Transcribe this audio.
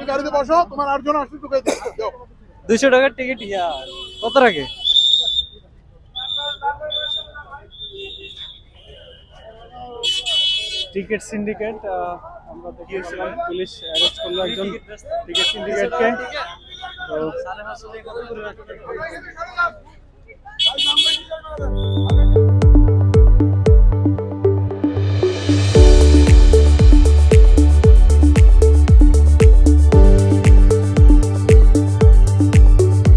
গাড়িতে বসো, তোমার 8 জন আসছে, 200 টাকার টিকিট। ইয়া কত রাখে? টিকিট সিন্ডিকেট, আমরা দেখিয়েছিলাম পুলিশ অ্যারেস্ট করলো একজন টিকিট সিন্ডিকেটকে। তো